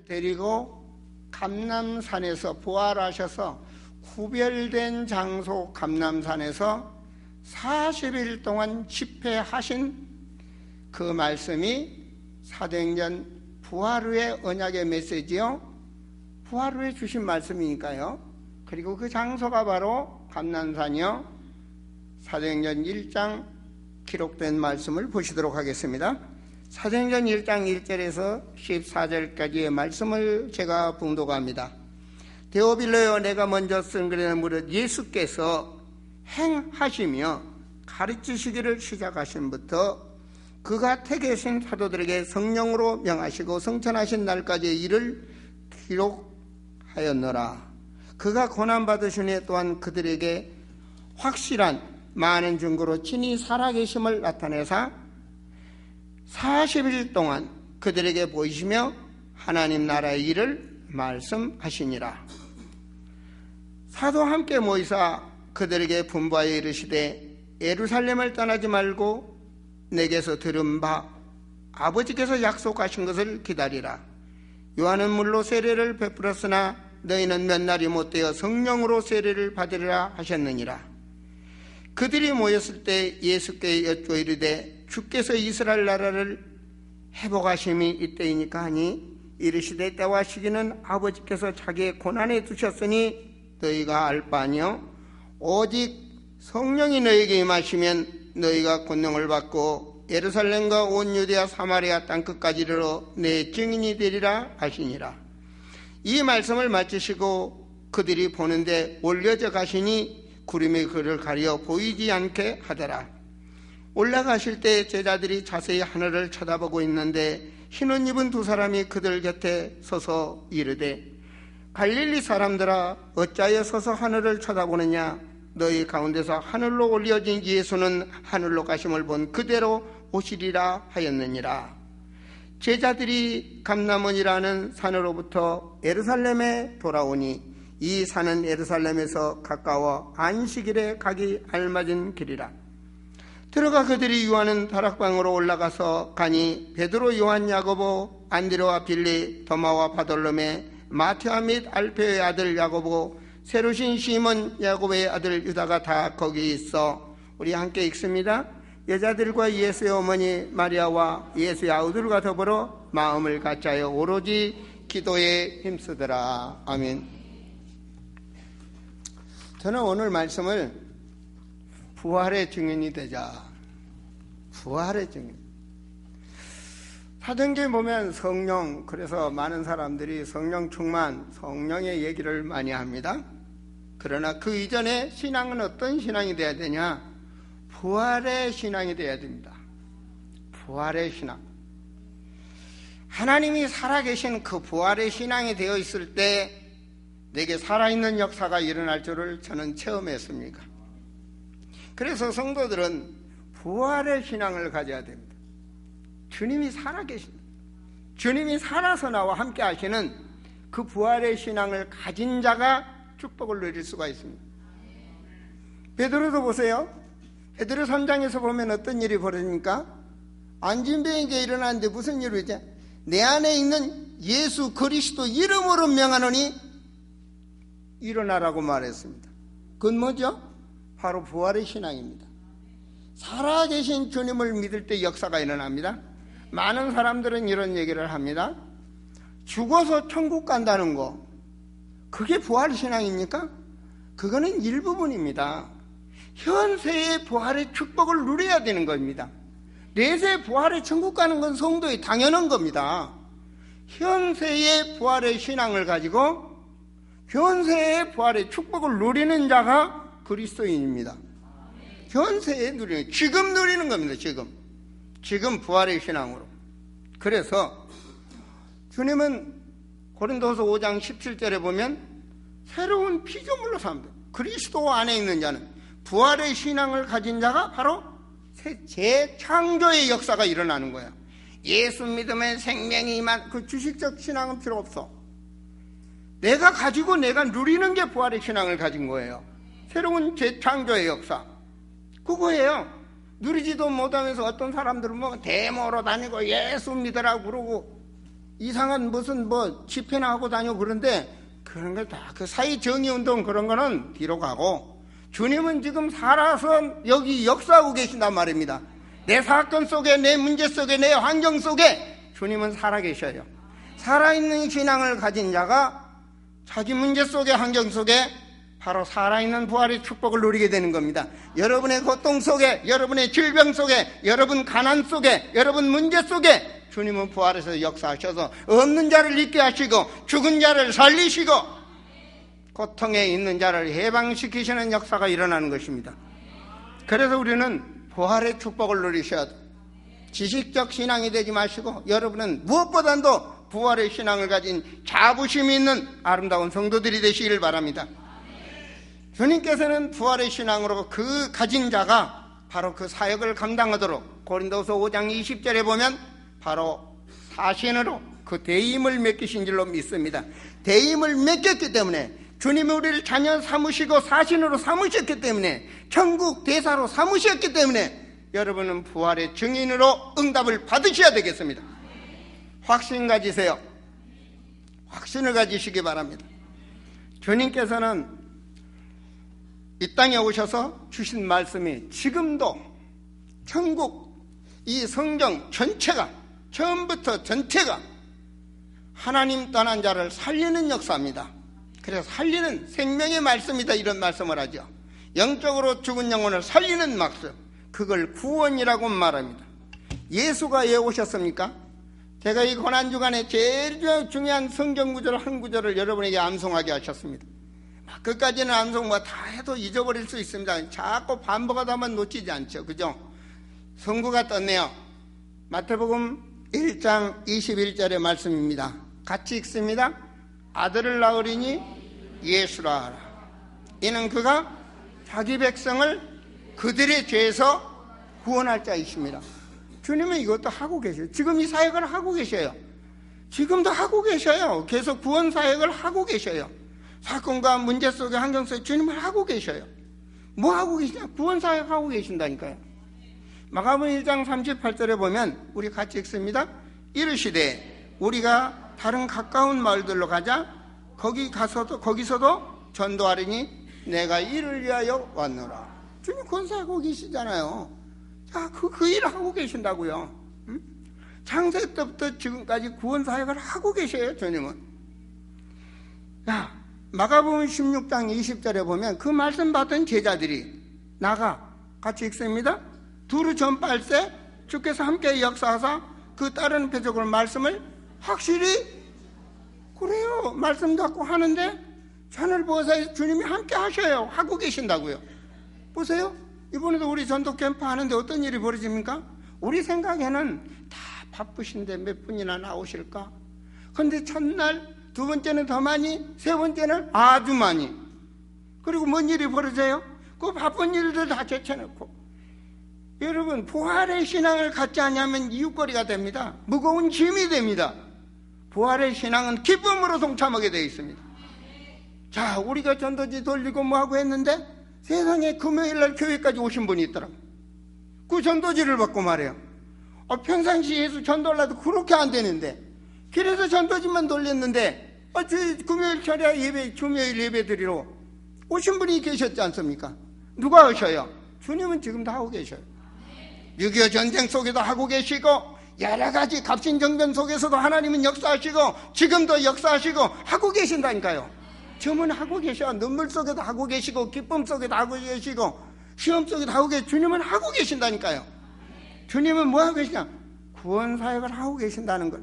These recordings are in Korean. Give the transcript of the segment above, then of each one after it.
데리고 감람산에서 부활하셔서 구별된 장소 감람산에서 40일 동안 집회하신 그 말씀이 사도행전 부활 후의 언약의 메시지요, 부활 후에 주신 말씀이니까요. 그리고 그 장소가 바로 감람산이요. 사도행전 1장 기록된 말씀을 보시도록 하겠습니다. 사도행전 1장 1절에서 14절까지의 말씀을 제가 봉독합니다. 데오빌로여, 내가 먼저 쓴 글에는 무릇 예수께서 행하시며 가르치시기를 시작하신부터 그가 택하신 사도들에게 성령으로 명하시고 성천하신 날까지의 일을 기록하였노라. 그가 고난받으신 후에 또한 그들에게 확실한 많은 증거로 친히 살아계심을 나타내사 40일 동안 그들에게 보이시며 하나님 나라의 일을 말씀하시니라. 사도 함께 모이사 그들에게 분부하여 이르시되 예루살렘을 떠나지 말고 내게서 들은 바 아버지께서 약속하신 것을 기다리라. 요한은 물로 세례를 베풀었으나 너희는 몇 날이 못되어 성령으로 세례를 받으리라 하셨느니라. 그들이 모였을 때 예수께 여쭈어 이르되 주께서 이스라엘 나라를 회복하심이 이때이니까 하니 이르시되 때와 시기는 아버지께서 자기의 고난에 두셨으니 너희가 알 바 아니요 오직 성령이 너희에게 임하시면 너희가 권능을 받고 예루살렘과 온 유대와 사마리아 땅끝까지 이르러 내 증인이 되리라 하시니라. 이 말씀을 마치시고 그들이 보는데 올려져 가시니 구름이 그를 가려 보이지 않게 하더라. 올라가실 때 제자들이 자세히 하늘을 쳐다보고 있는데 흰옷 입은 두 사람이 그들 곁에 서서 이르되 갈릴리 사람들아, 어찌하여 서서 하늘을 쳐다보느냐? 너희 가운데서 하늘로 올려진 예수는 하늘로 가심을 본 그대로 오시리라 하였느니라. 제자들이 감람원이라는 산으로부터 예루살렘에 돌아오니 이 산은 예루살렘에서 가까워 안식일에 가기 알맞은 길이라. 들어가 그들이 유하는 다락방으로 올라가서 가니 베드로, 요한, 야고보, 안드레와 빌리, 도마와 바돌로메, 마태와 및 알페의 아들 야고보, 세루신 시몬, 야고보의 아들 유다가 다 거기 있어. 우리 함께 읽습니다. 여자들과 예수의 어머니 마리아와 예수의 아우들과 더불어 마음을 같이하여 오로지 기도에 힘쓰더라. 아멘. 저는 오늘 말씀을 부활의 증인이 되자, 부활의 증인. 사도행전에 보면 성령, 그래서 많은 사람들이 성령 충만, 성령의 얘기를 많이 합니다. 그러나 그 이전에 신앙은 어떤 신앙이 돼야 되냐? 부활의 신앙이 돼야 됩니다. 부활의 신앙. 하나님이 살아계신 그 부활의 신앙이 되어 있을 때 내게 살아있는 역사가 일어날 줄을 저는 체험했습니다. 그래서 성도들은 부활의 신앙을 가져야 됩니다. 주님이 살아계신, 주님이 살아서 나와 함께 하시는 그 부활의 신앙을 가진 자가 축복을 누릴 수가 있습니다. 베드로도 보세요. 베드로 3장에서 보면 어떤 일이 벌어집니까? 안진병에게 일어났는데 무슨 일이죠? 내 안에 있는 예수 그리스도 이름으로 명하노니 일어나라고 말했습니다. 그건 뭐죠? 바로 부활의 신앙입니다. 살아계신 주님을 믿을 때 역사가 일어납니다. 많은 사람들은 이런 얘기를 합니다. 죽어서 천국 간다는 거, 그게 부활의 신앙입니까? 그거는 일부분입니다. 현세의 부활의 축복을 누려야 되는 겁니다. 내세 부활의 천국 가는 건 성도의 당연한 겁니다. 현세의 부활의 신앙을 가지고 현세의 부활의 축복을 누리는 자가 그리스도인입니다. 현세에 누리는, 지금 누리는 겁니다. 지금 부활의 신앙으로. 그래서 주님은 고린도서 5장 17절에 보면 새로운 피조물로 삽니다. 그리스도 안에 있는 자는, 부활의 신앙을 가진 자가 바로 재창조의 역사가 일어나는 거예요. 예수 믿으면 생명이 임한 그 주식적 신앙은 필요 없어. 내가 가지고 내가 누리는 게 부활의 신앙을 가진 거예요. 새로운 재창조의 역사, 그거예요. 누리지도 못하면서 어떤 사람들은 뭐 데모로 다니고 예수 믿으라고 그러고 이상한 무슨 뭐 집회나 하고 다니고 그런데 그런 걸 다 그 사회 정의 운동 그런 거는 뒤로 가고 주님은 지금 살아서 여기 역사하고 계신단 말입니다. 내 사건 속에, 내 문제 속에, 내 환경 속에 주님은 살아계셔요. 살아있는 신앙을 가진 자가 자기 문제 속에, 환경 속에 바로 살아있는 부활의 축복을 누리게 되는 겁니다. 여러분의 고통 속에, 여러분의 질병 속에, 여러분 가난 속에, 여러분 문제 속에 주님은 부활해서 역사하셔서 없는 자를 있게 하시고 죽은 자를 살리시고 고통에 있는 자를 해방시키시는 역사가 일어나는 것입니다. 그래서 우리는 부활의 축복을 누리셔야 돼요. 지식적 신앙이 되지 마시고 여러분은 무엇보다도 부활의 신앙을 가진 자부심이 있는 아름다운 성도들이 되시기를 바랍니다. 주님께서는 부활의 신앙으로 그 가진 자가 바로 그 사역을 감당하도록 고린도서 5장 20절에 보면 바로 사신으로 그 대임을 맡기신 줄로 믿습니다. 대임을 맡겼기 때문에 주님이 우리를 자녀 삼으시고 사신으로 삼으셨기 때문에 천국 대사로 삼으셨기 때문에 여러분은 부활의 증인으로 응답을 받으셔야 되겠습니다. 확신 가지세요. 확신을 가지시기 바랍니다. 주님께서는 이 땅에 오셔서 주신 말씀이 지금도 천국 이 성경 전체가 처음부터 전체가 하나님 떠난 자를 살리는 역사입니다. 그래서 살리는 생명의 말씀이다 이런 말씀을 하죠. 영적으로 죽은 영혼을 살리는 말씀, 그걸 구원이라고 말합니다. 예수가 왜 오셨습니까? 제가 이 고난주간에 제일 중요한 성경 구절 한 구절을 여러분에게 암송하게 하셨습니다. 끝까지는 암송 뭐 다 해도 잊어버릴 수 있습니다. 자꾸 반복하다 하면 놓치지 않죠. 그죠? 선구가 떴네요. 마태복음 1장 21절의 말씀입니다. 같이 읽습니다. 아들을 낳으리니 예수라 하라. 이는 그가 자기 백성을 그들의 죄에서 구원할 자이십니다. 주님은 이것도 하고 계셔요. 지금 이 사역을 하고 계셔요. 지금도 하고 계셔요. 계속 구원 사역을 하고 계셔요. 사건과 문제 속에 환경 속에 주님을 하고 계셔요. 뭐 하고 계시냐? 구원 사역 하고 계신다니까요. 마가복음 1장 38절에 보면 우리 같이 읽습니다. 이르시되 우리가 다른 가까운 마을들로 가자. 거기서도 전도하리니 내가 이를 위하여 왔노라. 주님 구원 사역 하고 계시잖아요. 자, 그 일을 하고 계신다고요. 응? 창세 때부터 지금까지 구원 사역을 하고 계셔요. 주님은. 야, 마가복음 16장 20절에 보면 그 말씀 받은 제자들이 나가 같이 읽습니다. 두루 전빨세 주께서 함께 역사하사 그 다른 표적으로 말씀을 확실히 그래요. 말씀 갖고 하는데 산을 보호사에 주님이 함께 하셔요. 하고 계신다고요. 보세요. 이번에도 우리 전도 캠프 하는데 어떤 일이 벌어집니까? 우리 생각에는 다 바쁘신데 몇 분이나 나오실까? 근데 첫날, 두 번째는 더 많이, 세 번째는 아주 많이. 그리고 뭔 일이 벌어져요? 그 바쁜 일들 다 제쳐놓고. 여러분, 부활의 신앙을 갖지 않으면 이웃거리가 됩니다. 무거운 짐이 됩니다. 부활의 신앙은 기쁨으로 동참하게 되어 있습니다. 자, 우리가 전도지 돌리고 뭐하고 했는데 세상에 금요일날 교회까지 오신 분이 있더라고요. 그 전도지를 받고 말해요. 평상시 예수 전도하려도 그렇게 안 되는데 그래서 전도지만 돌렸는데 금요일 철야 예배, 금요일 예배 드리러 오신 분이 계셨지 않습니까? 누가 오셔요? 주님은 지금도 하고 계셔요. 6.25 전쟁 속에도 하고 계시고 여러 가지 갑신정변 속에서도 하나님은 역사하시고 지금도 역사하시고 하고 계신다니까요. 지금은 하고 계셔. 눈물 속에도 하고 계시고 기쁨 속에도 하고 계시고 시험 속에도 하고 계시고 주님은 하고 계신다니까요. 주님은 뭐 하고 계시냐? 구원 사역을 하고 계신다는 걸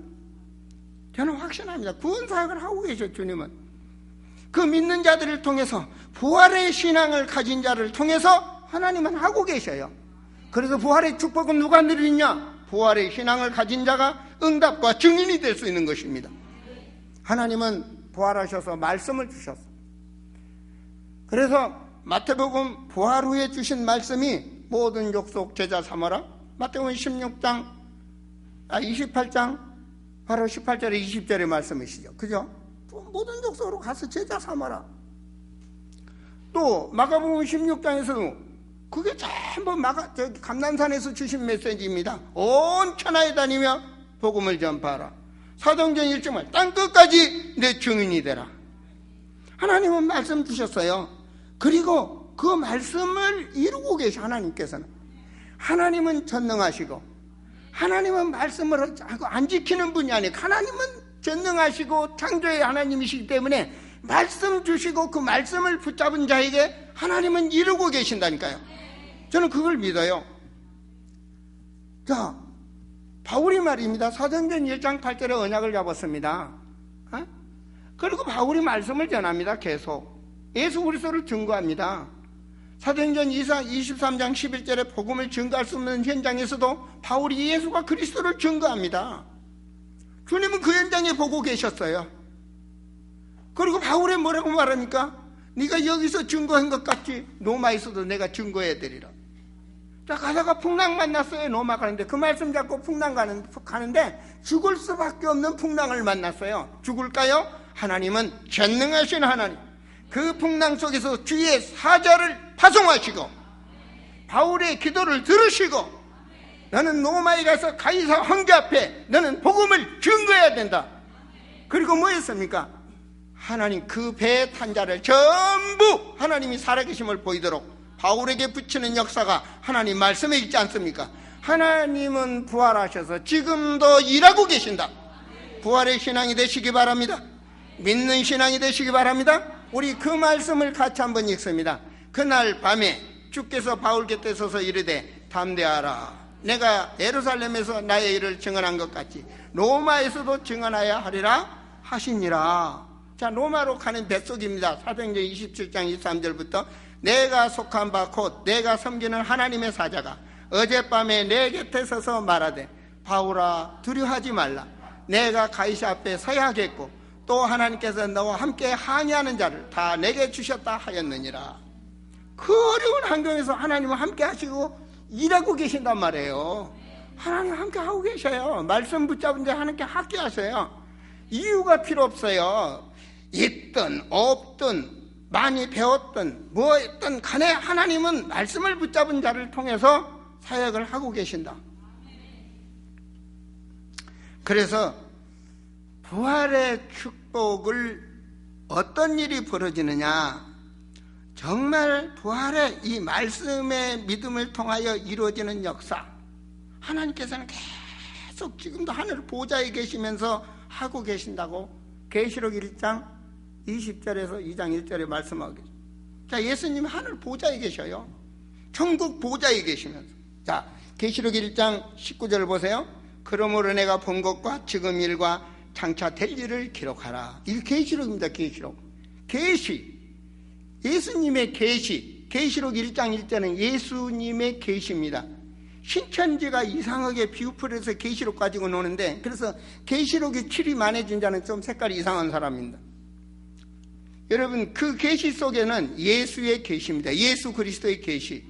저는 확신합니다. 구원 사역을 하고 계셔. 주님은 그 믿는 자들을 통해서 부활의 신앙을 가진 자를 통해서 하나님은 하고 계셔요. 그래서 부활의 축복은 누가 누리냐? 부활의 신앙을 가진 자가 응답과 증인이 될 수 있는 것입니다. 하나님은 부활하셔서 말씀을 주셨어. 그래서 마태복음 부활 후에 주신 말씀이 모든 족속 제자 삼아라. 마태복음 28장 바로 18절에 20절의 말씀이시죠. 그죠? 모든 족속으로 가서 제자 삼아라. 또 마가복음 16장에서도 그게 전부 감난산에서 주신 메시지입니다. 온 천하에 다니며 복음을 전파하라. 사도행전 1장 땅 끝까지 내 증인이 되라. 하나님은 말씀 주셨어요. 그리고 그 말씀을 이루고 계셔. 하나님께서는. 하나님은 전능하시고 하나님은 말씀을 하고 안 지키는 분이 아니에요. 하나님은 전능하시고 창조의 하나님이시기 때문에 말씀 주시고 그 말씀을 붙잡은 자에게 하나님은 이루고 계신다니까요. 저는 그걸 믿어요. 자, 바울이 말입니다. 사도행전 1장 8절에 언약을 잡았습니다. 그리고 바울이 말씀을 전합니다. 계속 예수 그리스도를 증거합니다. 사도행전 23장 11절에 복음을 증거할 수 없는 현장에서도 바울이 예수가 그리스도를 증거합니다. 주님은 그 현장에 보고 계셨어요. 그리고 바울이 뭐라고 말합니까? 네가 여기서 증거한 것 같지 로마에서도 내가 증거해야 되리라. 자, 가다가 풍랑 만났어요. 로마 가는데 그 말씀 잡고 풍랑 가는데 죽을 수밖에 없는 풍랑을 만났어요. 죽을까요? 하나님은 전능하신 하나님, 그 풍랑 속에서 주의 사자를 파송하시고 바울의 기도를 들으시고 너는 로마에 가서 가이사 황제 앞에 너는 복음을 증거해야 된다. 그리고 뭐 했습니까? 하나님 그 배에 탄 자를 전부 하나님이 살아계심을 보이도록 바울에게 붙이는 역사가 하나님 말씀에 있지 않습니까? 하나님은 부활하셔서 지금도 일하고 계신다. 부활의 신앙이 되시기 바랍니다. 믿는 신앙이 되시기 바랍니다. 우리 그 말씀을 같이 한번 읽습니다. 그날 밤에 주께서 바울 곁에 서서 이르되 담대하라. 내가 예루살렘에서 나의 일을 증언한 것 같이 로마에서도 증언하여야 하리라 하시니라. 자, 로마로 가는 뱃속입니다. 사도행전 27장 23절부터 내가 속한 바 곧 내가 섬기는 하나님의 사자가 어젯밤에 내 곁에 서서 말하되 바울아 두려워하지 말라. 내가 가이사 앞에 서야 하겠고 또 하나님께서 너와 함께 항의하는 자를 다 내게 주셨다 하였느니라. 그 어려운 환경에서 하나님은 함께 하시고 일하고 계신단 말이에요. 하나님 함께 하고 계셔요. 말씀 붙잡은 데 하나님께 함께 하세요. 이유가 필요 없어요. 있든 없든 많이 배웠든 뭐였든 간에 하나님은 말씀을 붙잡은 자를 통해서 사역을 하고 계신다. 그래서 부활의 축복을 어떤 일이 벌어지느냐, 정말 부활의 이 말씀의 믿음을 통하여 이루어지는 역사, 하나님께서는 계속 지금도 하늘 보좌에 계시면서 하고 계신다고 계시록 1장 20절에서 2장 1절에 말씀하고 계십니다. 자, 예수님이 하늘 보좌에 계셔요. 천국 보좌에 계시면서. 자, 계시록 1장 19절 보세요. 그러므로 내가 본 것과 지금 일과 장차 될 일을 기록하라. 이게 계시록입니다. 계시록. 계시. 예수님의 계시. 계시록 1장 1절은 예수님의 계시입니다. 신천지가 이상하게 비유풀에서 계시록 가지고 노는데, 그래서 계시록이 7이 많아진 자는 좀 색깔이 이상한 사람입니다. 여러분, 그 계시 속에는 예수의 계시입니다. 예수 그리스도의 계시.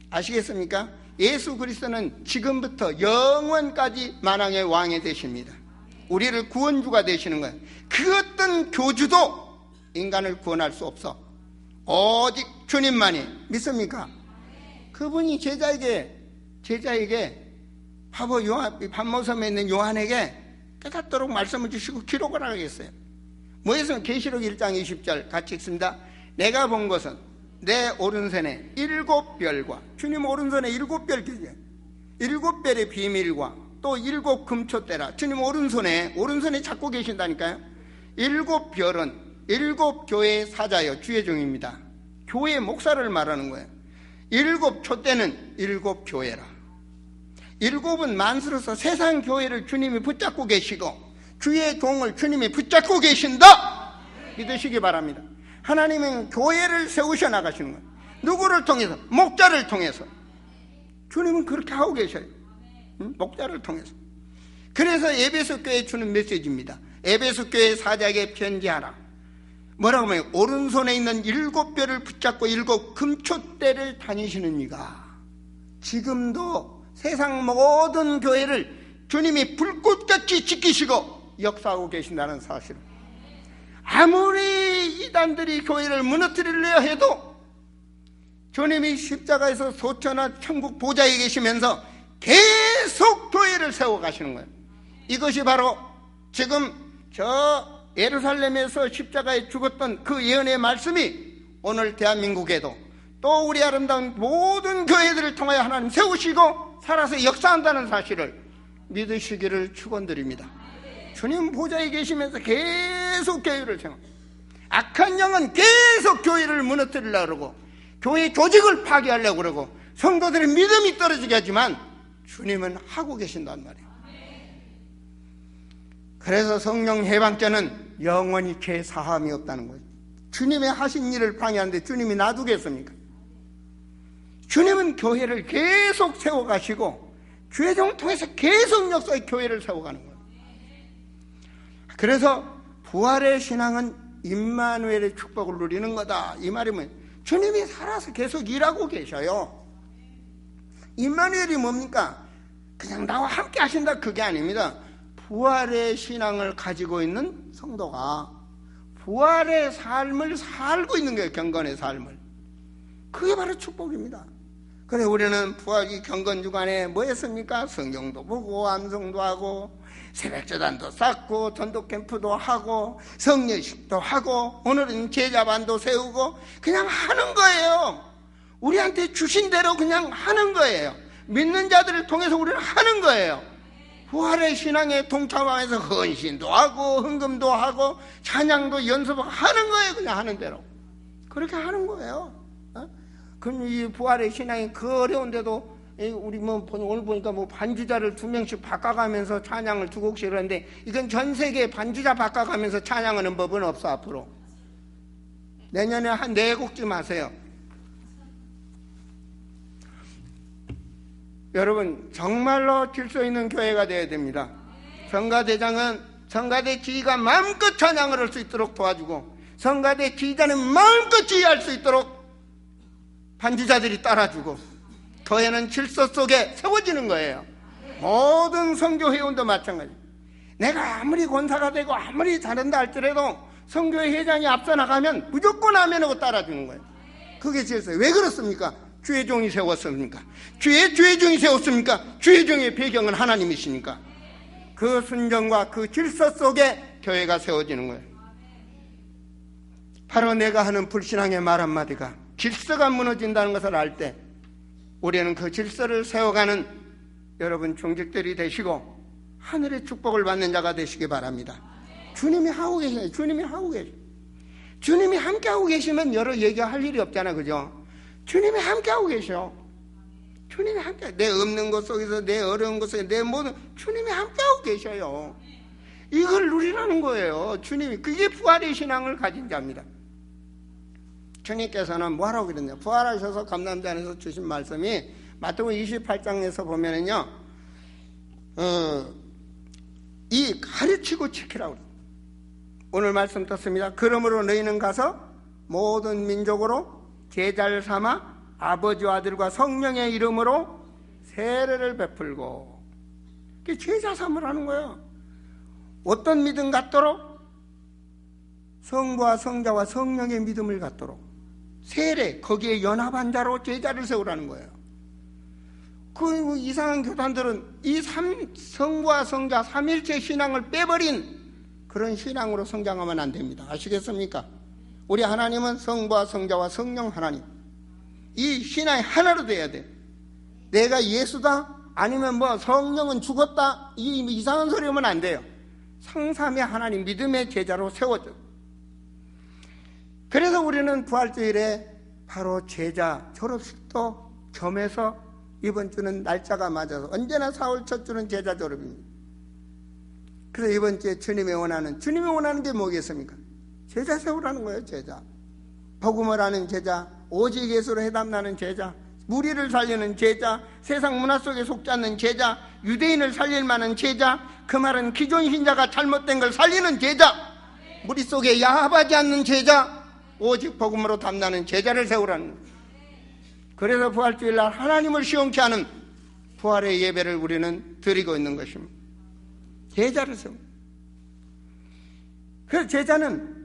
아시겠습니까? 예수 그리스도는 지금부터 영원까지 만왕의 왕이 되십니다. 우리를 구원주가 되시는 거예요. 그 어떤 교주도 인간을 구원할 수 없어. 오직 주님만이. 믿습니까? 그분이 제자에게 바보 반모섬에 있는 요한에게 깨닫도록 말씀을 주시고 기록을 하겠어요. 뭐였으면 계시록 1장 20절 같이 읽습니다. 내가 본 것은 내 오른손에 7별과, 주님 오른손에 7별, 7별의 비밀과 또 7 금초대라. 주님 오른손에 잡고 계신다니까요. 7별은 7 교회의 사자요, 주의 종입니다. 교회 목사를 말하는 거예요. 7 촛대는 7 교회라. 7은 만수로서 세상 교회를 주님이 붙잡고 계시고 주의 종을 주님이 붙잡고 계신다. 믿으시기 바랍니다. 하나님은 교회를 세우셔 나가시는 거예요. 누구를 통해서? 목자를 통해서. 주님은 그렇게 하고 계셔요. 목자를 통해서. 그래서 에베소 교회에 주는 메시지입니다. 에베소 교회 사자에게 편지하라. 뭐라고 하면 오른손에 있는 7별을 붙잡고 7 금초대를 다니시는 이가 지금도 세상 모든 교회를 주님이 불꽃같이 지키시고 역사하고 계신다는 사실. 아무리 이단들이 교회를 무너뜨리려 해도 주님이 십자가에서 소천하 천국 보좌에 계시면서 계속 교회를 세워가시는 거예요. 이것이 바로 지금 저 예루살렘에서 십자가에 죽었던 그 예언의 말씀이 오늘 대한민국에도 또 우리 아름다운 모든 교회들을 통하여 하나님 세우시고 살아서 역사한다는 사실을 믿으시기를 축원드립니다. 주님 보좌에 계시면서 계속 교회를 세워, 악한 영은 계속 교회를 무너뜨리려고 그러고 교회 조직을 파괴하려고 그러고 성도들의 믿음이 떨어지게 하지만 주님은 하고 계신단 말이에요. 그래서 성령 해방죄는 영원히 죄 사함이 없다는 거예요. 주님의 하신 일을 방해하는데 주님이 놔두겠습니까? 주님은 교회를 계속 세워가시고 주의종을 통해서 계속 역사의 교회를 세워가는 거예요. 그래서 부활의 신앙은 임마누엘의 축복을 누리는 거다. 이 말이면 주님이 살아서 계속 일하고 계셔요. 임마누엘이 뭡니까? 그냥 나와 함께 하신다 그게 아닙니다. 부활의 신앙을 가지고 있는 성도가 부활의 삶을 살고 있는 거예요. 경건의 삶을. 그게 바로 축복입니다. 그래 우리는 부활이 경건 주간에 뭐 했습니까? 성경도 보고 암송도 하고 새벽재단도 쌓고 전도 캠프도 하고 성례식도 하고 오늘은 제자반도 세우고 그냥 하는 거예요. 우리한테 주신 대로 그냥 하는 거예요. 믿는 자들을 통해서 우리는 하는 거예요. 부활의 신앙에 동참하면서 헌신도 하고 헌금도 하고 찬양도 연습하고 하는 거예요. 그냥 하는 대로 그렇게 하는 거예요. 그럼 이 부활의 신앙이 그 어려운데도 우리 뭐 오늘 보니까 뭐 반주자를 2명씩 바꿔가면서 찬양을 2곡씩 하는데 이건 전 세계 반주자 바꿔가면서 찬양하는 법은 없어. 앞으로 내년에 한 4곡쯤 하세요. 여러분 정말로 질서 있는 교회가 되어야 됩니다. 성가대장은 성가대 지휘가 마음껏 찬양을 할 수 있도록 도와주고 성가대 지휘자는 마음껏 지휘할 수 있도록 반주자들이 따라주고 교회는 질서 속에 세워지는 거예요. 모든 선교 회원도 마찬가지. 내가 아무리 권사가 되고 아무리 잘한다 할지라도 선교회 회장이 앞서 나가면 무조건 아멘하고 따라주는 거예요. 그게 질서예요. 왜 그렇습니까? 주의 종이 세웠습니까? 주의 종이 세웠습니까? 주의 종의 배경은 하나님이시니까. 그 순종과 그 질서 속에 교회가 세워지는 거예요. 바로 내가 하는 불신앙의 말 한마디가 질서가 무너진다는 것을 알 때 우리는 그 질서를 세워가는 여러분 종직들이 되시고 하늘의 축복을 받는 자가 되시기 바랍니다. 주님이 하고 계셔요. 주님이 하고 계셔요. 주님이 함께하고 계시면 여러 얘기할 일이 없잖아, 그죠? 주님이 함께하고 계셔. 주님이 함께, 내 없는 것 속에서, 내 어려운 것 속에서, 내 모든, 주님이 함께하고 계셔요. 이걸 누리라는 거예요. 주님이. 그게 부활의 신앙을 가진 자입니다. 주님께서는 뭐하라고 그랬냐? 부활하셔서 감람산에서 주신 말씀이 마태복음 28장에서 보면은요, 이 가르치고 지키라고 그래요. 오늘 말씀 듣습니다. 그러므로 너희는 가서 모든 민족으로 제자를 삼아 아버지와 아들과 성령의 이름으로 세례를 베풀고, 그게 제자 삼으라는 거예요. 어떤 믿음 갖도록? 성부와 성자와 성령의 믿음을 갖도록 세례, 거기에 연합한 자로 제자를 세우라는 거예요. 그 이상한 교단들은 이 성부와 성자 삼일체 신앙을 빼버린 그런 신앙으로 성장하면 안 됩니다. 아시겠습니까? 우리 하나님은 성부와 성자와 성령 하나님, 이 신앙이 하나로 돼야 돼. 내가 예수다 아니면 뭐 성령은 죽었다 이 이상한 소리 하면 안 돼요. 성삼위 하나님 믿음의 제자로 세워져. 그래서 우리는 부활주일에 바로 제자 졸업식도 겸해서 이번 주는 날짜가 맞아서 언제나 4월 첫 주는 제자 졸업입니다. 그래서 이번 주에 주님이 원하는 게 뭐겠습니까? 제자 세우라는 거예요. 제자, 복음을 하는 제자, 오직 예수로 해담나는 제자, 무리를 살리는 제자, 세상 문화 속에 속지 않는 제자, 유대인을 살릴 만한 제자, 그 말은 기존 신자가 잘못된 걸 살리는 제자, 무리 속에 야합하지 않는 제자, 오직 복음으로 담나는 제자를 세우라는 거예요. 그래서 부활주일날 하나님을 시원케 하는 부활의 예배를 우리는 드리고 있는 것입니다. 제자를 세웁니다. 그래서 제자는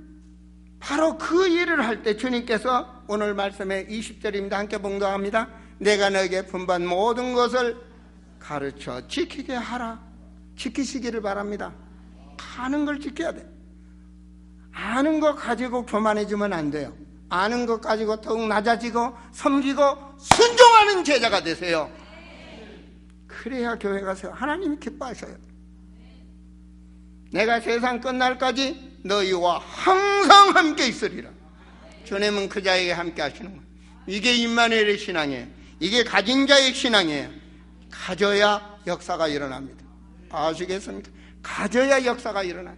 바로 그 일을 할 때 주님께서 오늘 말씀의 20절입니다. 함께 봉독합니다. 내가 너에게 분반 모든 것을 가르쳐 지키게 하라. 지키시기를 바랍니다. 아는 걸 지켜야 돼. 아는 거 가지고 교만해지면 안 돼요. 아는 것 가지고 더욱 낮아지고 섬기고 순종하는 제자가 되세요. 그래야 교회가 세요. 하나님이 기뻐하셔요. 내가 세상 끝날까지 너희와 항상 함께 있으리라. 주님은 그 자에게 함께 하시는 거예요. 이게 임마누엘의 신앙이에요. 이게 가진 자의 신앙이에요. 가져야 역사가 일어납니다. 아시겠습니까? 가져야 역사가 일어나요.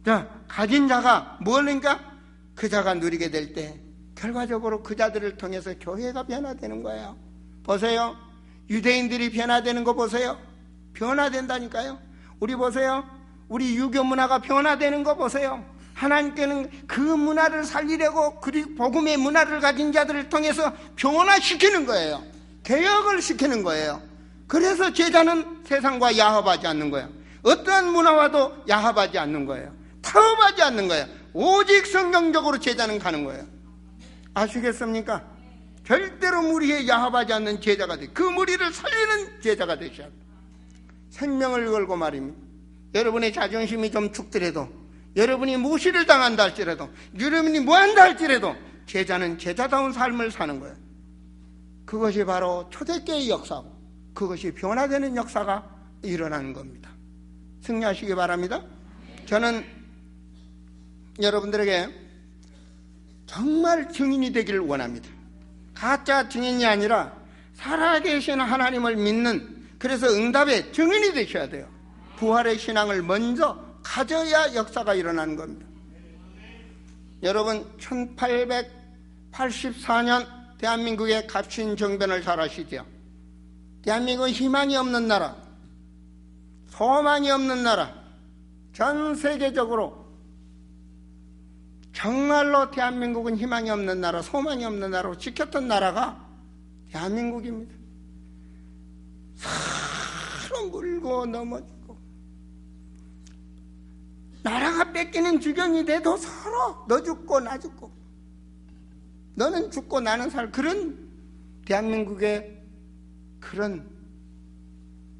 자, 가진 자가 뭘니까? 그 자가 누리게 될 때 결과적으로 그 자들을 통해서 교회가 변화되는 거예요. 보세요. 유대인들이 변화되는 거 보세요. 변화된다니까요. 우리 보세요. 우리 유교 문화가 변화되는 거 보세요. 하나님께는 그 문화를 살리려고 그리고 복음의 문화를 가진 자들을 통해서 변화시키는 거예요. 개혁을 시키는 거예요. 그래서 제자는 세상과 야합하지 않는 거예요. 어떠한 문화와도 야합하지 않는 거예요. 타협하지 않는 거예요. 오직 성경적으로 제자는 가는 거예요. 아시겠습니까? 절대로 무리에 야합하지 않는 제자가 돼. 그 무리를 살리는 제자가 되셔야 돼요. 생명을 걸고 말입니다. 여러분의 자존심이 좀 죽더라도, 여러분이 무시를 당한다 할지라도, 여러분이 뭐한다 할지라도 제자는 제자다운 삶을 사는 거예요. 그것이 바로 초대교회의 역사고, 그것이 변화되는 역사가 일어나는 겁니다. 승리하시기 바랍니다. 저는 여러분들에게 정말 증인이 되기를 원합니다. 가짜 증인이 아니라 살아계신 하나님을 믿는, 그래서 응답의 증인이 되셔야 돼요. 부활의 신앙을 먼저 가져야 역사가 일어나는 겁니다. 여러분 1884년 대한민국의 갑신 정변을 잘 아시죠? 대한민국은 희망이 없는 나라, 소망이 없는 나라, 전 세계적으로 정말로 대한민국은 희망이 없는 나라, 소망이 없는 나라로 지켰던 나라가 대한민국입니다. 서로 물고 넘어지고 나라가 뺏기는 지경이 돼도 서로 너 죽고 나 죽고 너는 죽고 나는 살, 그런 대한민국의 그런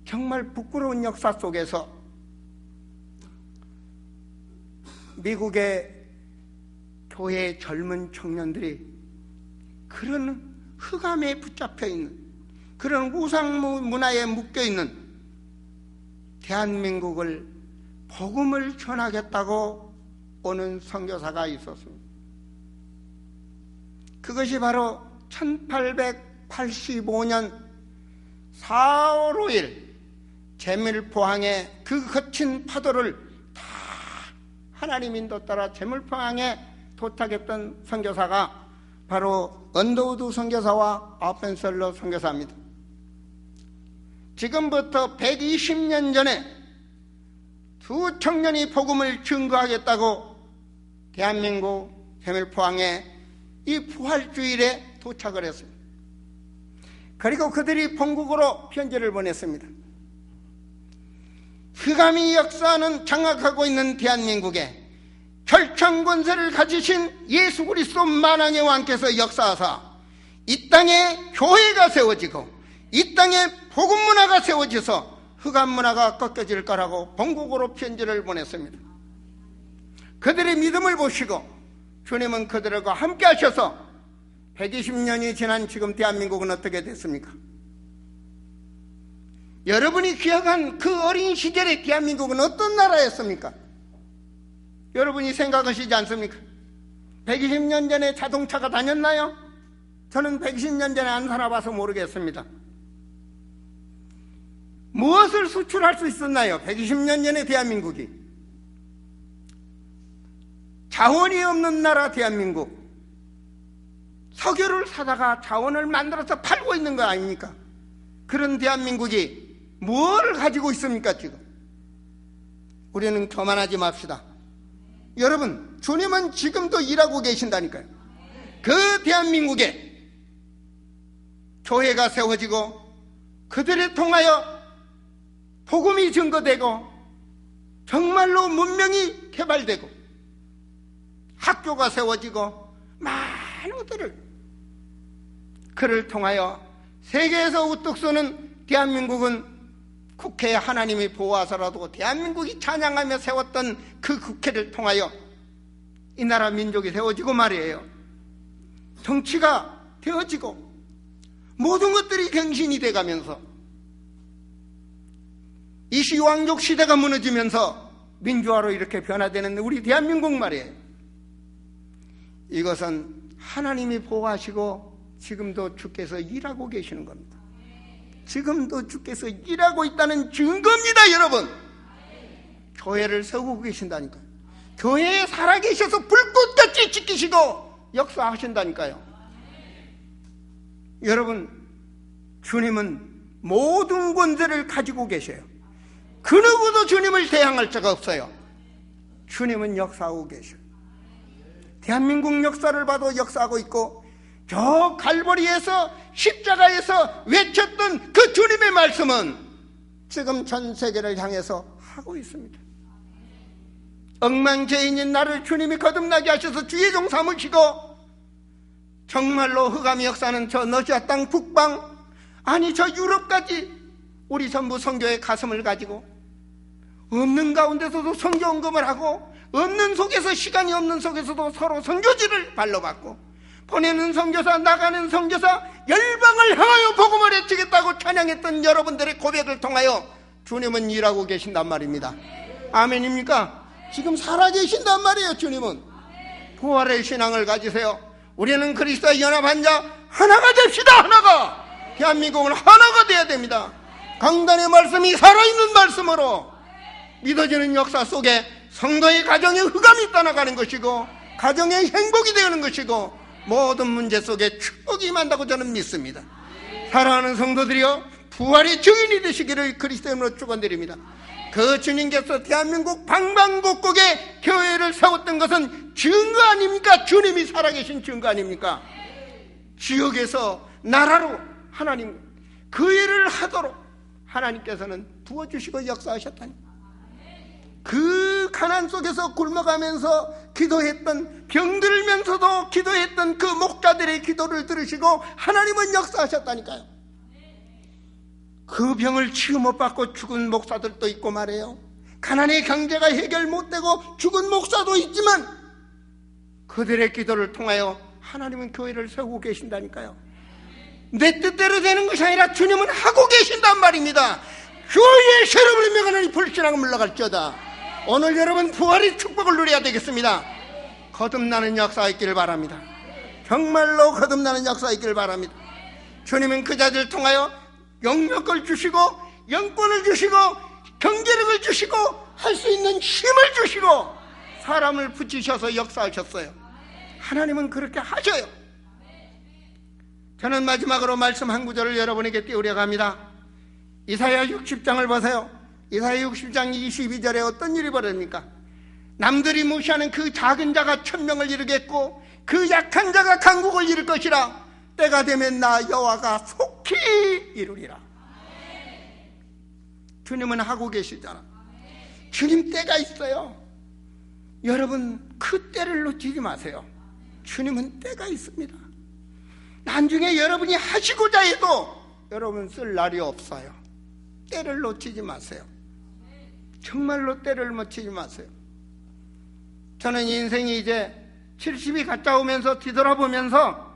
정말 부끄러운 역사 속에서 미국의 교회의 젊은 청년들이 그런 흑암에 붙잡혀 있는, 그런 우상 문화에 묶여 있는 대한민국을 복음을 전하겠다고 오는 선교사가 있었습니다. 그것이 바로 1885년 4월 5일 제물포항의 그 거친 파도를 다 하나님 인도 따라 제물포항에 도착했던 선교사가 바로 언더우드 선교사와 아펜셀러 선교사입니다. 지금부터 120년 전에 두 청년이 복음을 증거하겠다고 대한민국 제물포항에 이 부활주일에 도착을 했습니다. 그리고 그들이 본국으로 편지를 보냈습니다. 흑암이 역사하는 장악하고 있는 대한민국에 결정권세를 가지신 예수 그리스도 만왕의 왕께서 역사하사 이 땅에 교회가 세워지고 이 땅에 복음 문화가 세워져서 흑암 문화가 꺾여질 거라고 본국으로 편지를 보냈습니다. 그들의 믿음을 보시고 주님은 그들과 함께 하셔서 120년이 지난 지금 대한민국은 어떻게 됐습니까? 여러분이 기억한 그 어린 시절의 대한민국은 어떤 나라였습니까? 여러분이 생각하시지 않습니까? 120년 전에 자동차가 다녔나요? 저는 120년 전에 안 살아봐서 모르겠습니다. 무엇을 수출할 수 있었나요? 120년 전에 대한민국이. 자원이 없는 나라 대한민국. 석유를 사다가 자원을 만들어서 팔고 있는 거 아닙니까? 그런 대한민국이 뭘 가지고 있습니까 지금? 우리는 교만하지 맙시다. 여러분, 주님은 지금도 일하고 계신다니까요. 그 대한민국에 교회가 세워지고 그들을 통하여 복음이 증거되고 정말로 문명이 개발되고 학교가 세워지고 많은 것들을 그를 통하여 세계에서 우뚝 서는 대한민국은 국회에 하나님이 보호하서라도 대한민국이 찬양하며 세웠던 그 국회를 통하여 이 나라 민족이 세워지고 말이에요. 정치가 되어지고 모든 것들이 경신이 돼가면서 이 시왕족 시대가 무너지면서 민주화로 이렇게 변화되는 우리 대한민국 말이에요. 이것은 하나님이 보호하시고 지금도 주께서 일하고 계시는 겁니다. 지금도 주께서 일하고 있다는 증거입니다, 여러분. 교회를 세우고 계신다니까요. 교회에 살아계셔서 불꽃같이 지키시고 역사하신다니까요. 여러분, 주님은 모든 권세를 가지고 계셔요. 그 누구도 주님을 대항할 자가 없어요. 주님은 역사하고 계셔요. 대한민국 역사를 봐도 역사하고 있고, 저 갈보리에서 십자가에서 외쳤던 그 주님의 말씀은 지금 전 세계를 향해서 하고 있습니다. 억만죄인인 나를 주님이 거듭나게 하셔서 주의 종 삼으시고, 정말로 흑암의 역사는 저 러시아 땅 북방, 아니 저 유럽까지 우리 전부 선교의 가슴을 가지고 없는 가운데서도 선교 언급을 하고, 없는 속에서, 시간이 없는 속에서도 서로 선교지를 발로받고, 보내는 선교사, 나가는 선교사, 열방을 향하여 복음을 외치겠다고 찬양했던 여러분들의 고백을 통하여 주님은 일하고 계신단 말입니다. 아멘입니까? 지금 살아계신단 말이에요. 주님은 부활의 신앙을 가지세요. 우리는 그리스도의 연합한 자 하나가 됩시다. 하나가, 대한민국은 하나가 돼야 됩니다. 강단의 말씀이 살아있는 말씀으로 믿어지는 역사 속에 성도의 가정에 흑암이 떠나가는 것이고, 가정의 행복이 되는 것이고, 모든 문제 속에 축복이 임한다고 저는 믿습니다. 사랑하는 성도들이여, 부활의 증인이 되시기를 그리스도의 이름으로 축원드립니다. 그 주님께서 대한민국 방방곡곡에 교회를 세웠던 것은 증거 아닙니까? 주님이 살아계신 증거 아닙니까? 지역에서 나라로 하나님 그 일을 하도록 하나님께서는 부어주시고 역사하셨다니, 그 가난 속에서 굶어가면서 기도했던, 병들면서도 기도했던 그 목자들의 기도를 들으시고 하나님은 역사하셨다니까요. 그 병을 치유 못 받고 죽은 목사들도 있고 말이에요. 가난의 경제가 해결 못 되고 죽은 목사도 있지만 그들의 기도를 통하여 하나님은 교회를 세우고 계신다니까요. 내 뜻대로 되는 것이 아니라 주님은 하고 계신단 말입니다. 교회의 세력을 명하는 불신하고 물러갈지어다. 오늘 여러분 부활의 축복을 누려야 되겠습니다. 거듭나는 역사가 있기를 바랍니다. 정말로 거듭나는 역사가 있기를 바랍니다. 주님은 그 자들을 통하여 영역을 주시고, 영권을 주시고, 경제력을 주시고, 할 수 있는 힘을 주시고, 사람을 붙이셔서 역사하셨어요. 하나님은 그렇게 하셔요. 저는 마지막으로 말씀 한 구절을 여러분에게 띄우려 합니다. 이사야 60장을 보세요. 이사야 60장 22절에 어떤 일이 벌어집니까? 남들이 무시하는 그 작은 자가 천명을 이루겠고, 그 약한 자가 강국을 이룰 것이라. 때가 되면 나 여호와가 속히 이루리라. 주님은 하고 계시잖아. 주님 때가 있어요. 여러분 그 때를 놓치지 마세요. 주님은 때가 있습니다. 나중에 여러분이 하시고자 해도 여러분 쓸 날이 없어요. 때를 놓치지 마세요. 정말로 때를 놓치지 마세요. 저는 인생이 이제 70이 가까우면서 뒤돌아보면서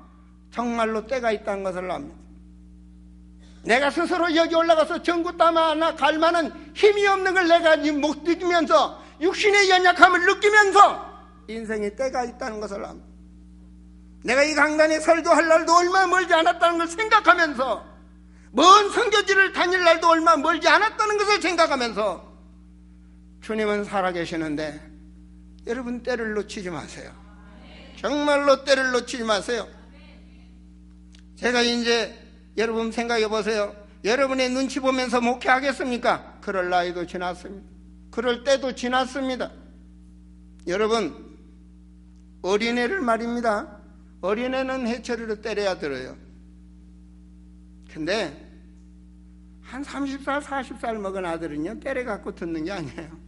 정말로 때가 있다는 것을 압니다. 내가 스스로 여기 올라가서 전구 따마 하나 갈 만한 힘이 없는 걸 내가 못 느끼면서 육신의 연약함을 느끼면서 인생에 때가 있다는 것을 압니다. 내가 이 강단에 설교할 날도 얼마 멀지 않았다는 걸 생각하면서, 먼 선교지를 다닐 날도 얼마 멀지 않았다는 것을 생각하면서 주님은 살아계시는데 여러분 때를 놓치지 마세요. 정말로 때를 놓치지 마세요. 제가 이제 여러분 생각해 보세요. 여러분의 눈치 보면서 목회하겠습니까? 그럴 나이도 지났습니다. 그럴 때도 지났습니다. 여러분, 어린애를 말입니다. 어린애는 해처리로 때려야 들어요. 근데 한 30살, 40살 먹은 아들은요, 때려갖고 듣는 게 아니에요.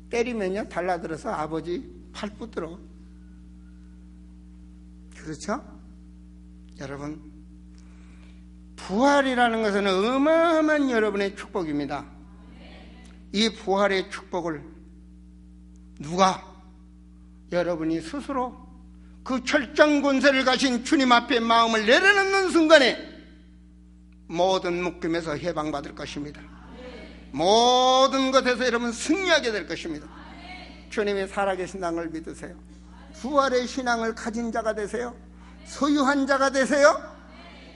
때리면요, 달라들어서 아버지 팔 붙들어. 그렇죠? 여러분, 부활이라는 것은 어마어마한 여러분의 축복입니다. 이 부활의 축복을 누가? 여러분이 스스로 그 철장 권세를 가신 주님 앞에 마음을 내려놓는 순간에 모든 묶임에서 해방받을 것입니다. 모든 것에서 여러분 승리하게 될 것입니다. 주님이 살아계신다는 걸 믿으세요. 부활의 신앙을 가진 자가 되세요. 소유한 자가 되세요.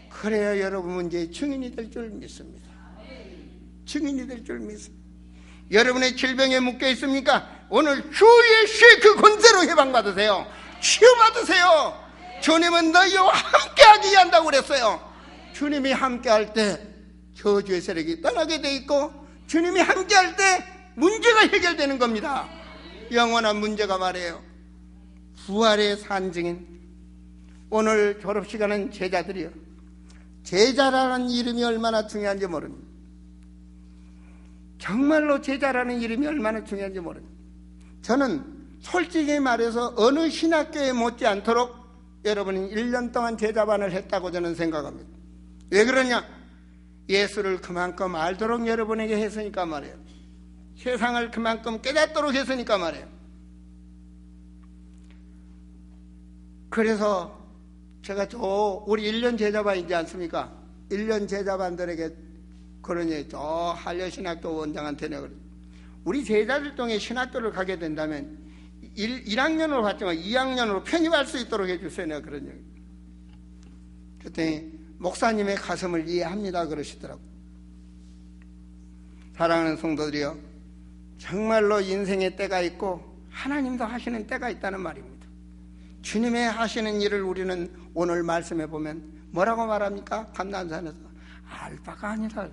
그래야 여러분 문제의 증인이 될 줄 믿습니다. 증인이 될 줄 믿습니다. 여러분의 질병에 묶여 있습니까? 오늘 주 예수의 그 권세로 해방받으세요. 치유받으세요. 주님은 너희와 함께하기 위한다고 그랬어요. 주님이 함께할 때 저주의 세력이 떠나게 돼 있고, 주님이 함께할 때 문제가 해결되는 겁니다. 영원한 문제가 말이에요. 부활의 산증인. 오늘 졸업시간은 제자들이요. 제자라는 이름이 얼마나 중요한지 모릅니다. 정말로 제자라는 이름이 얼마나 중요한지 모릅니다. 저는 솔직히 말해서 어느 신학교에 못지 않도록 여러분이 1년 동안 제자반을 했다고 저는 생각합니다. 왜 그러냐? 예수를 그만큼 알도록 여러분에게 했으니까 말이에요. 세상을 그만큼 깨닫도록 했으니까 말이에요. 그래서 제가 우리 1년 제자반이지 않습니까? 1년 제자반들에게 그러니 저 한려신학교 원장한테는 그래. 우리 제자들 중에 신학교를 가게 된다면 1학년으로 갔지만 2학년으로 편입할 수 있도록 해주세요. 내가 그런 얘기. 그랬더니 목사님의 가슴을 이해합니다 그러시더라고요. 사랑하는 성도들이요, 정말로 인생의 때가 있고 하나님도 하시는 때가 있다는 말입니다. 주님의 하시는 일을 우리는 오늘 말씀해 보면 뭐라고 말합니까? 감난산에서 알바가 아니라.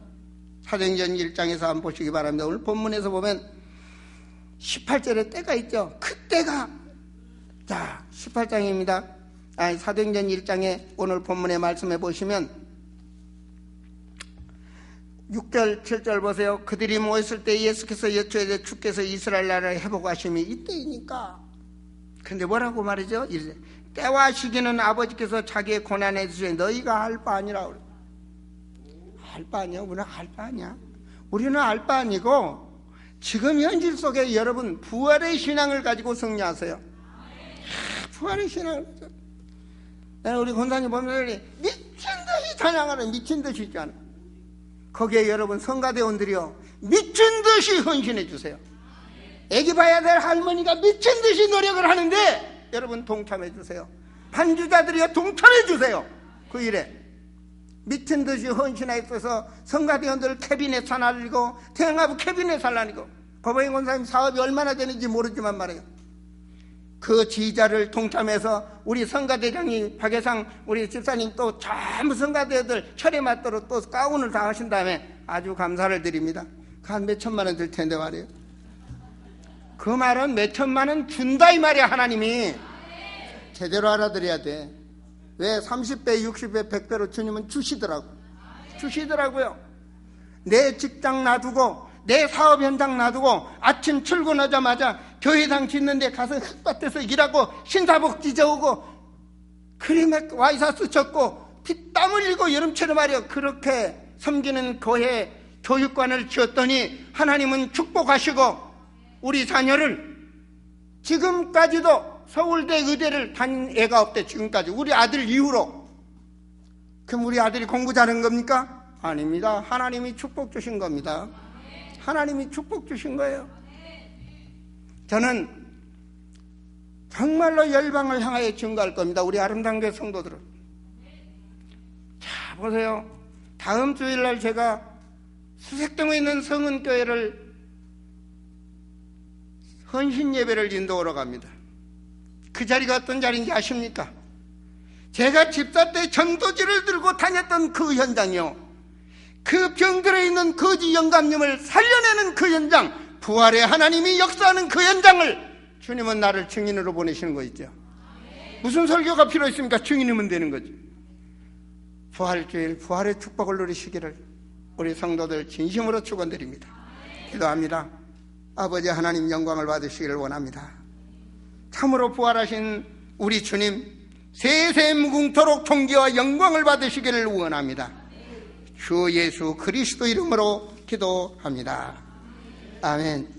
사도행전 1장에서 한번 보시기 바랍니다. 오늘 본문에서 보면 18절에 때가 있죠. 그때가, 자 18장입니다. 사도행전 1장에 오늘 본문의 말씀해 보시면 6절 7절 보세요. 그들이 모였을 때 예수께서 여쭈어되 주께서 이스라엘 나라를 회복하심이 이때이니까. 근데 뭐라고 말이죠? 때와 시기는 아버지께서 자기의 고난에 주시니 너희가 알 바 아니라. 알 바 아니야? 우리는 알 바 아니야? 우리는 알 바 아니고 지금 현실 속에 여러분 부활의 신앙을 가지고 승리하세요. 부활의 신앙을 가지고. 우리 권사님 보면 미친 듯이 찬양하는 미친 듯이 있잖아. 거기에 여러분 성가대원들이요 미친 듯이 헌신해 주세요. 애기 봐야 될 할머니가 미친 듯이 노력을 하는데 여러분 동참해 주세요. 반주자들이요 동참해 주세요. 그 일에 미친 듯이 헌신하여서 성가대원들 캐비넷 살라니고 태영아부 캐비넷 살라니고 법원의 권사님 사업이 얼마나 되는지 모르지만 말이에요. 그 지자를 동참해서 우리 성가대장이 박예상 우리 집사님 또 전부 성가대들 철에 맞도록 또 가운을 다 하신 다음에 아주 감사를 드립니다. 한 몇 천만 원 들 텐데 말이에요. 그 말은 몇 천만 원 준다 이 말이야. 하나님이 제대로 알아들어야 돼. 왜 30배 60배 100배로 주님은 주시더라고요. 내 직장 놔두고 내 사업 현장 놔두고 아침 출근하자마자 교회당 짓는데 가서 흙밭에서 일하고 신사복 찢어오고 크림에 와이사스 젖고 피땀 흘리고 여름철에 말이요 그렇게 섬기는 교회 교육관을 지었더니 하나님은 축복하시고 우리 자녀를 지금까지도 서울대 의대를 다닌 애가 없대. 지금까지 우리 아들 이후로. 그럼 우리 아들이 공부 잘한 겁니까? 아닙니다. 하나님이 축복 주신 겁니다. 하나님이 축복 주신 거예요. 저는 정말로 열방을 향하여 증거할 겁니다. 우리 아름다운 교회 성도들은. 자 보세요. 다음 주일날 제가 수색동에 있는 성은교회를 헌신 예배를 인도하러 갑니다. 그 자리가 어떤 자리인지 아십니까? 제가 집사 때 전도지를 들고 다녔던 그 현장이요. 그 병들어 있는 거지 영감님을 살려내는 그 현장, 부활의 하나님이 역사하는 그 현장을 주님은 나를 증인으로 보내시는 거 있죠. 무슨 설교가 필요 있습니까? 증인이면 되는 거죠. 부활주일 부활의 축복을 누리시기를 우리 성도들 진심으로 축원드립니다. 기도합니다. 아버지 하나님 영광을 받으시기를 원합니다. 참으로 부활하신 우리 주님 세세 무궁토록 존귀와 영광을 받으시기를 원합니다. 주 예수 그리스도 이름으로 기도합니다. 아멘.